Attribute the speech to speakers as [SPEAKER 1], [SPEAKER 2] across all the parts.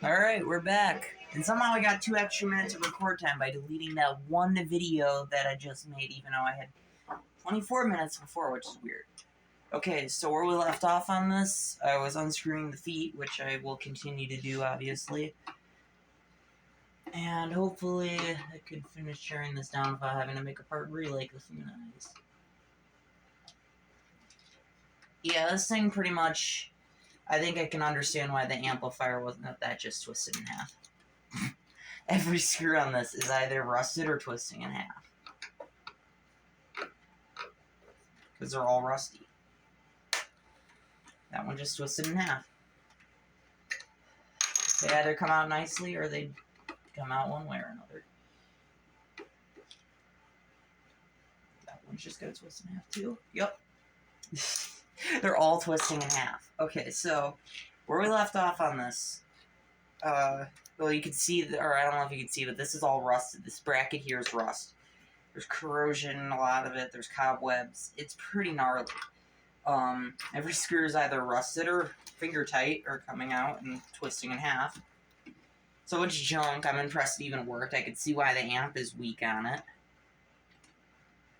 [SPEAKER 1] Alright, we're back. And somehow I got 2 extra minutes of record time by deleting that one video that I just made, even though I had 24 minutes before, which is weird. Okay, so where we left off on this, I was unscrewing the feet, which I will continue to do, obviously. And hopefully I could finish tearing this down without having to make a part relay with you guys. Yeah, this thing pretty much, I think I can understand why the amplifier wasn't that just twisted in half. Every screw on this is either rusted or twisting in half. Because they're all rusty. That one just twisted in half. They either come out nicely or they come out one way or another. That one's just gonna twist in half too. Yep. They're all twisting in half. Okay, so where we left off on this, well, you can see, or I don't know if you can see, but this is all rusted. This bracket here is rust. There's corrosion in a lot of it. There's cobwebs. It's pretty gnarly. Every screw is either rusted or finger tight or coming out and twisting in half. So it's junk. I'm impressed it even worked. I could see why the amp is weak on it.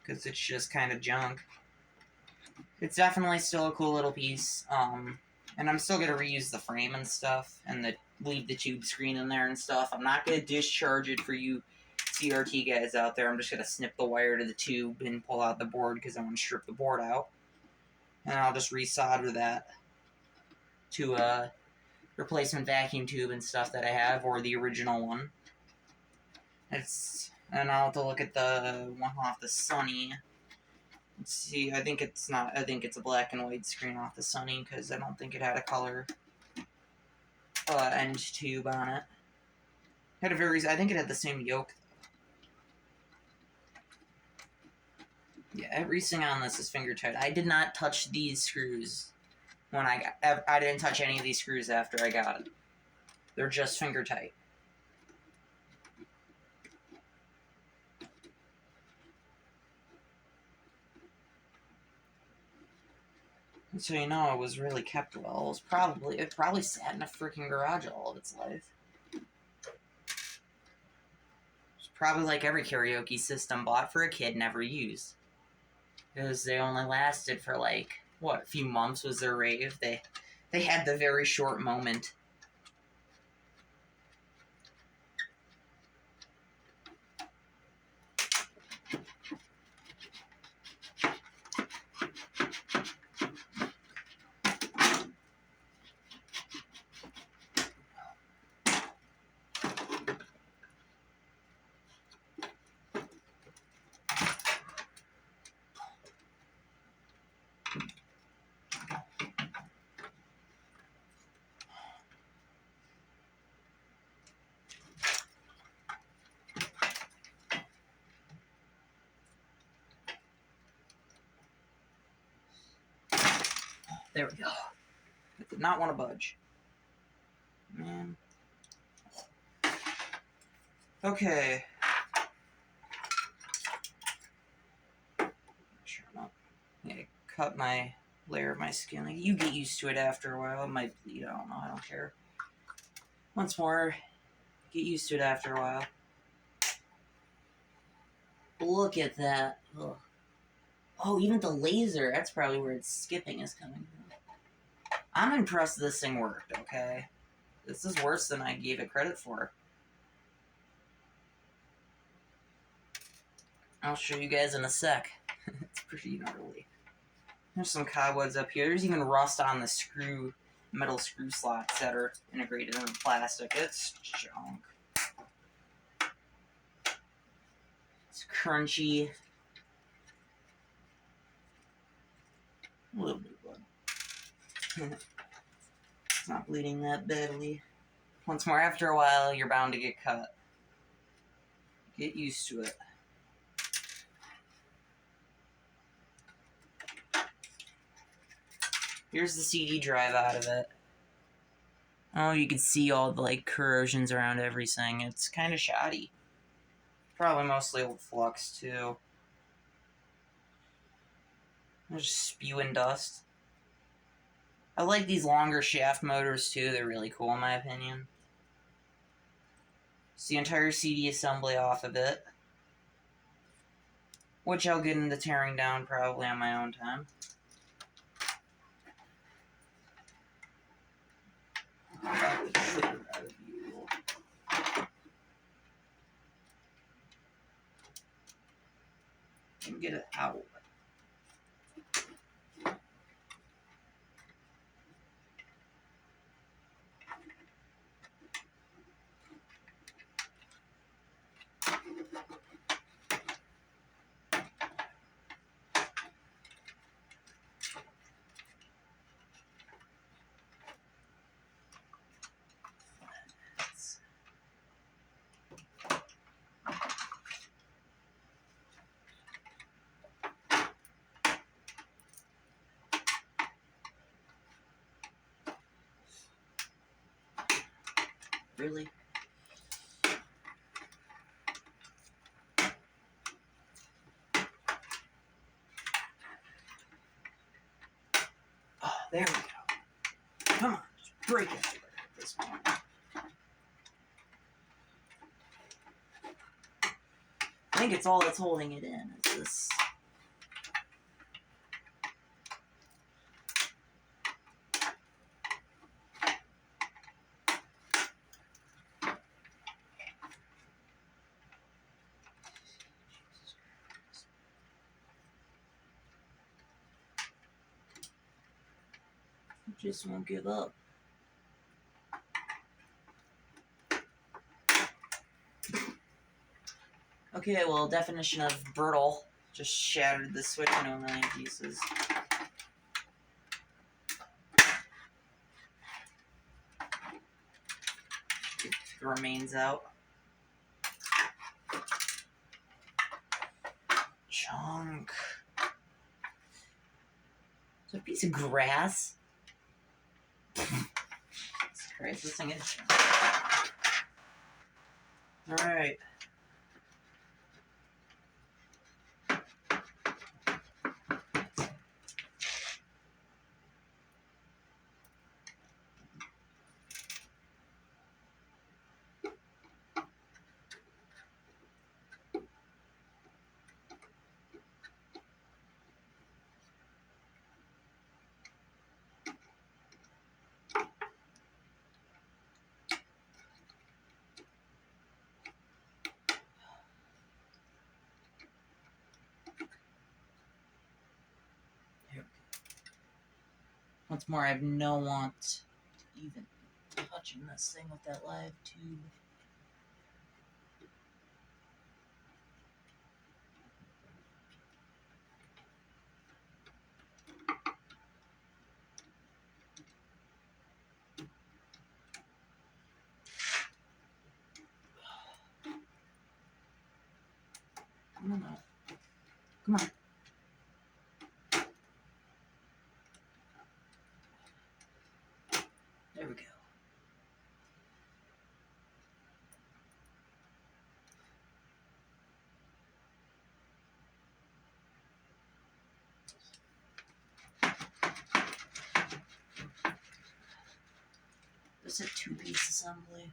[SPEAKER 1] Because it's just kind of junk. It's definitely still a cool little piece. And I'm still going to reuse the frame and stuff. And leave the tube screen in there and stuff. I'm not going to discharge it for you CRT guys out there. I'm just going to snip the wire to the tube and pull out the board because I want to strip the board out. And I'll just resolder that to a replacement vacuum tube and stuff that I have, or the original one. And I'll have to look at the one off the Sunny. Let's see, I think it's a black and white screen off the Sunny, because I don't think it had a color end tube on it. I think it had the same yoke. Yeah, everything on this is finger tight. I did not touch these screws when I didn't touch any of these screws after I got it. They're just finger tight. So you know it was really kept well. It probably sat in a freaking garage all of its life. It's probably like every karaoke system bought for a kid, never used. Because they only lasted for like, what, a few months was their rave. They had the very short moment. There we go. I did not want to budge. Man. Okay. Sure enough. Yeah, cut my layer of my skin. You get used to it after a while. It might bleed. I don't know. I don't care. Once more, get used to it after a while. Look at that. Ugh. Oh, even the laser. That's probably where it's skipping is coming from. I'm impressed this thing worked, okay? This is worse than I gave it credit for. I'll show you guys in a sec. It's pretty gnarly. There's some cobwebs up here. There's even rust on the metal screw slots that are integrated in the plastic. It's junk. It's crunchy. A little bit of blood. It's not bleeding that badly. Once more, after a while, you're bound to get cut. Get used to it. Here's the CD drive out of it. Oh, you can see all the like corrosions around everything. It's kind of shoddy. Probably mostly old flux too. There's spewing dust. I like these longer shaft motors too. They're really cool in my opinion. It's the entire CD assembly off of it. Which I'll get into tearing down probably on my own time. And get it out. Really? Oh, there we go. Come on, just break it at this point. I think it's all that's holding it in is this. Just won't give up. Okay, well, definition of brittle. Just shattered the switch into a million pieces. Get the remains out. Chunk. It's a piece of grass. Christ, this thing is. Alright. Once more, I have no want to even touching this thing with that live tube. Come on. Come on. There we go. This is a two-piece assembly.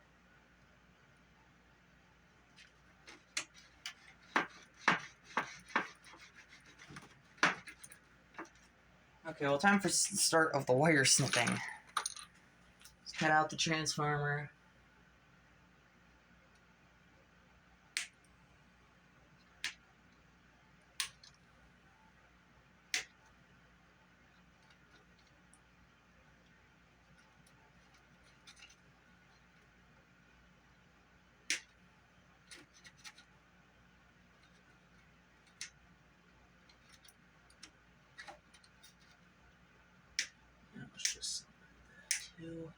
[SPEAKER 1] Okay, well, time for the start of the wire snipping. Let's cut out the transformer. Let's just that too.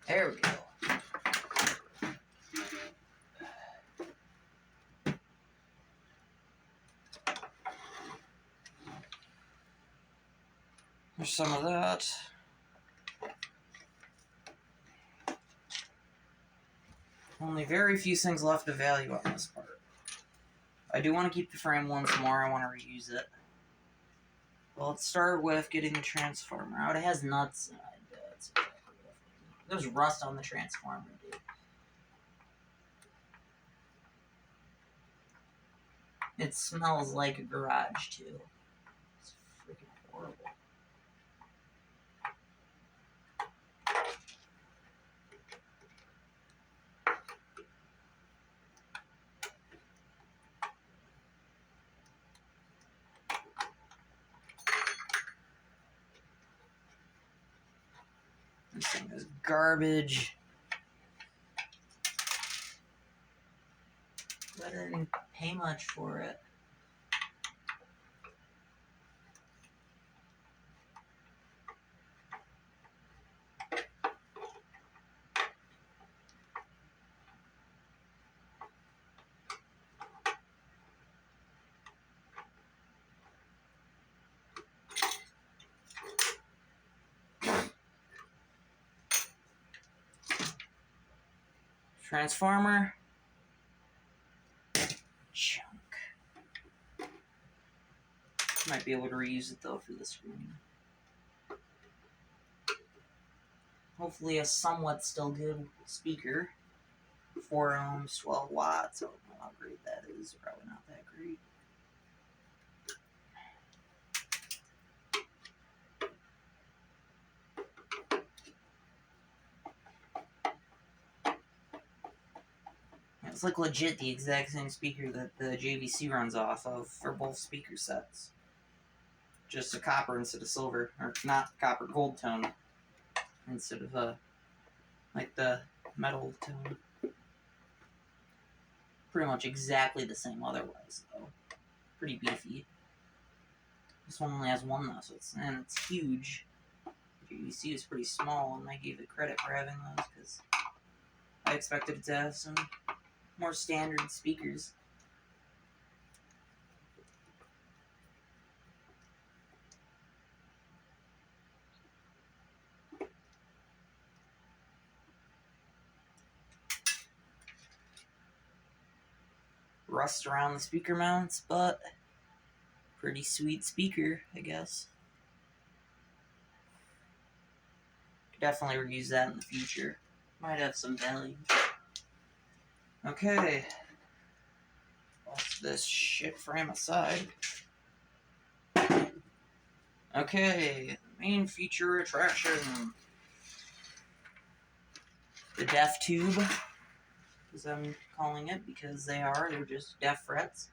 [SPEAKER 1] There we go. There's some of that. Only very few things left of value on this part. I do want to keep the frame once more. I want to reuse it. Well, let's start with getting the transformer out. It has nuts. There's rust on the transformer, dude. It smells like a garage, too. It's freaking horrible. This thing is garbage. I didn't pay much for it. Transformer. Junk. Might be able to reuse it though for the screen. Hopefully a somewhat still good speaker. 4 ohms, 12 watts. I don't know how great that is. Probably not that great. It's like legit the exact same speaker that the JVC runs off of for both speaker sets. Just a copper instead of silver. Or not copper, gold tone. Instead of like the metal tone. Pretty much exactly the same otherwise, though. Pretty beefy. This one only has one though, so it's huge. JVC is pretty small, and I gave it credit for having those because I expected it to have some more standard speakers. Rust around the speaker mounts, but pretty sweet speaker, I guess. Could definitely reuse that in the future. Might have some value. Okay. Toss this shit frame aside. Okay, main feature attraction. The deaf tube, as I'm calling it, because they're just deaf frets.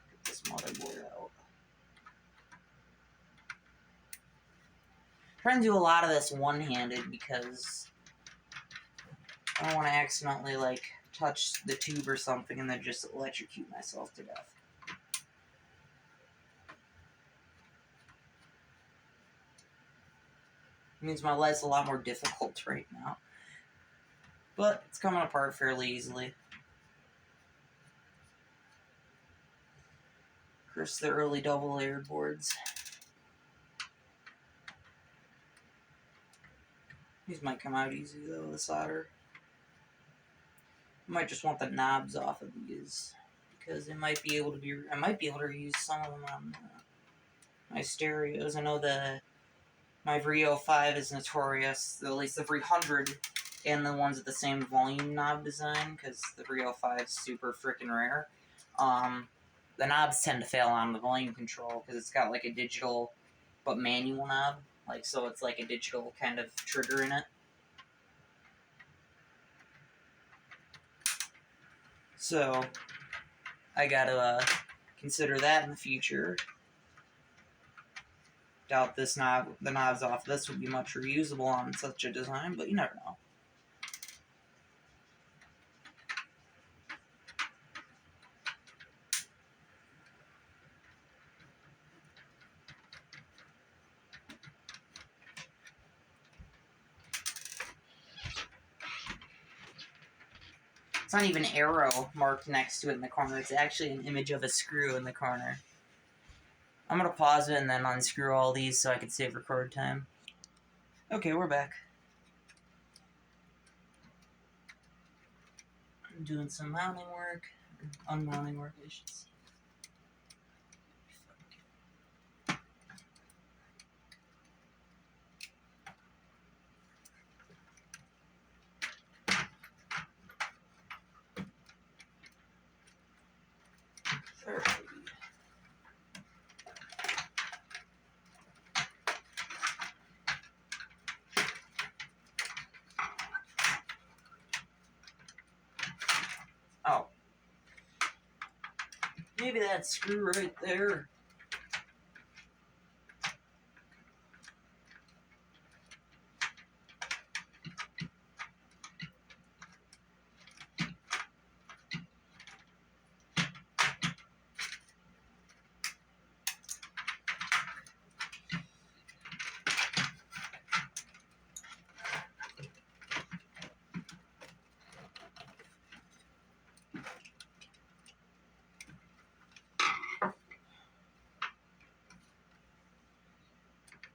[SPEAKER 1] Get this motherboard out. I'm trying to do a lot of this one-handed because I don't want to accidentally, like, touch the tube or something and then just electrocute myself to death. It means my life's a lot more difficult right now. But it's coming apart fairly easily. Of course, the early double-layered boards. These might come out easy, though, the solder. I might just want the knobs off of these, because I might be able to reuse some of them on my stereos. I know my Vrio 5 is notorious, at least the 300, and the ones with the same volume knob design, because the Vrio 5 is super freaking rare. The knobs tend to fail on the volume control, because it's got like a digital but manual knob, like, so it's like a digital kind of trigger in it. So I gotta consider that in the future. Doubt the knobs off this would be much reusable on such a design, but you never know. It's not even arrow marked next to it in the corner. It's actually an image of a screw in the corner. I'm going to pause it and then unscrew all these so I can save record time. Okay, we're back. I'm doing some mounting work. Unmounting work, I should say. Oh. Maybe that screw right there.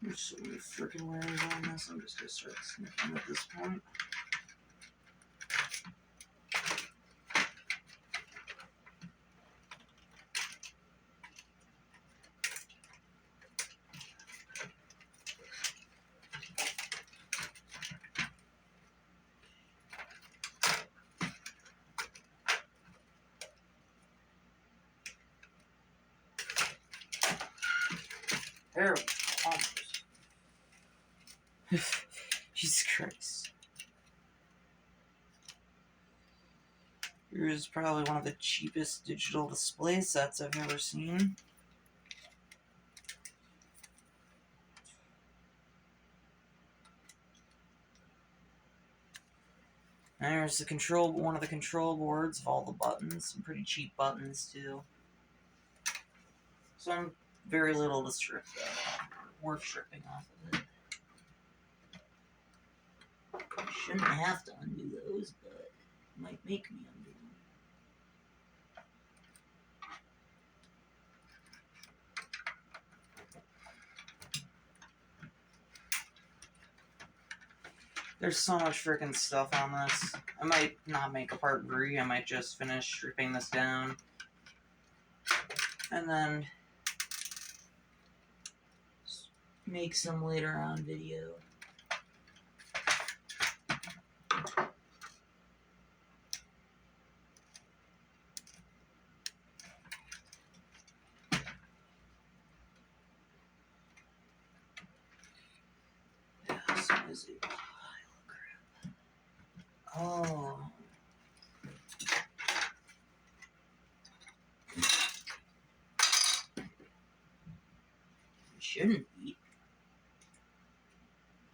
[SPEAKER 1] There's so many freaking wires on this, I'm just gonna start sniffing at this point. There we go. Jesus Christ. Here's probably one of the cheapest digital display sets I've ever seen. There's one of the control boards of all the buttons. Some pretty cheap buttons too. Some very little to strip worth stripping off of it. Shouldn't have to undo those, but it might make me undo them. There's so much freaking stuff on this. I might not make a part 3. I might just finish stripping this down. And then make some later on video. Is it? Oh. It shouldn't be.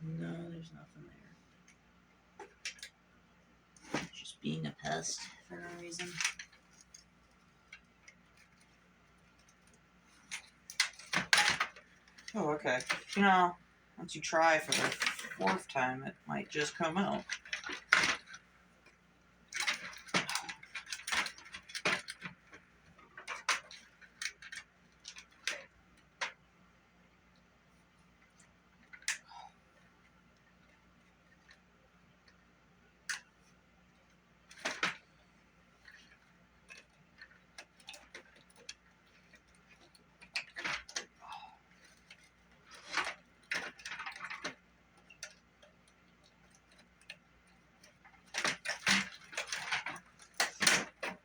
[SPEAKER 1] No, there's nothing there. Just being a pest for no reason. Oh, okay. You know, once you try for the 4th time, it might just come out.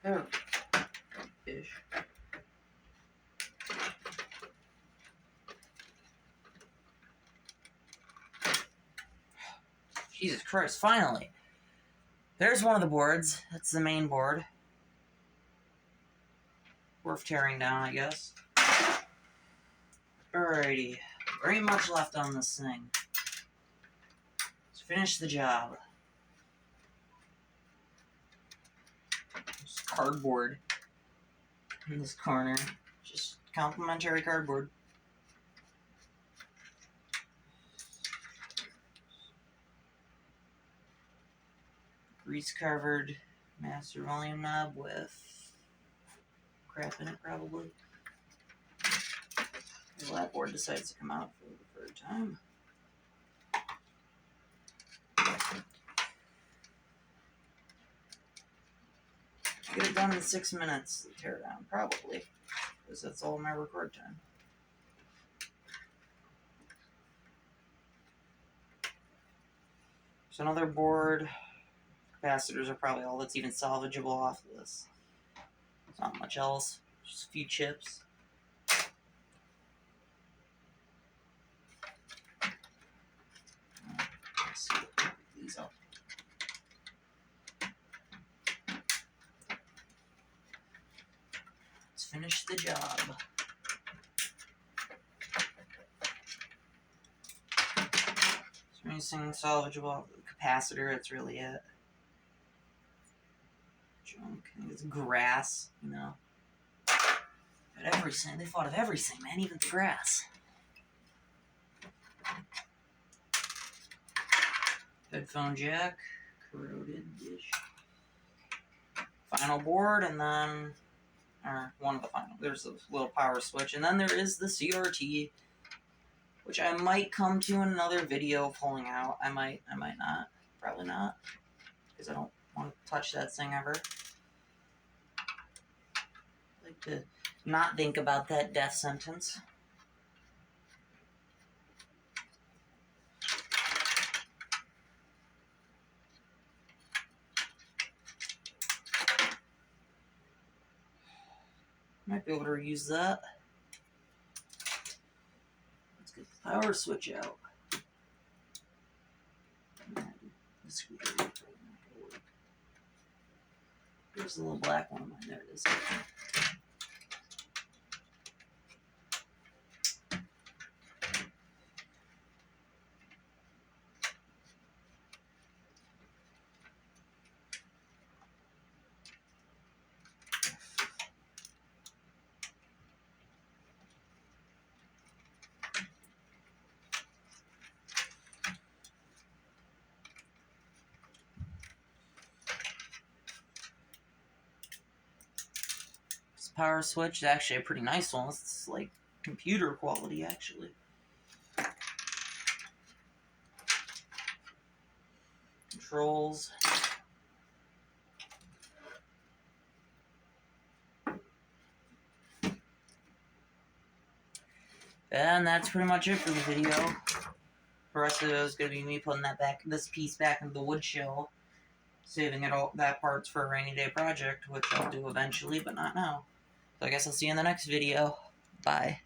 [SPEAKER 1] There. Ish. Jesus Christ, finally. There's one of the boards. That's the main board. Worth tearing down, I guess. Alrighty. There ain't much left on this thing. Let's finish the job. There's cardboard in this corner. Just complimentary cardboard. Grease covered master volume knob with crap in it, probably. The lap board decides to come out for the third time. Get it done in 6 minutes, the teardown, probably, because that's all my record time. So another board. Capacitors are probably all that's even salvageable off of this. There's not much else, just a few chips. Let's see, pick these up. Let's finish the job. Is there anything salvageable? The capacitor, that's really it. Junk. I think it's grass, you know. But everything, they thought of everything, man, even the grass. Headphone jack, corroded dish. Final board, and then, or one of the final, there's a little power switch, and then there is the CRT, which I might come to in another video pulling out. I might not, probably not, because I don't want to touch that thing ever. I like to not think about that death sentence. Might be able to reuse that. Let's get the power switch out. There's a little black one of mine. There it is. Power switch is actually a pretty nice one. It's like computer quality, actually. Controls. And that's pretty much it for the video. The rest of it is going to be me putting this piece back into the wood shell, saving that parts for a rainy day project, which I'll do eventually, but not now. So I guess I'll see you in the next video. Bye.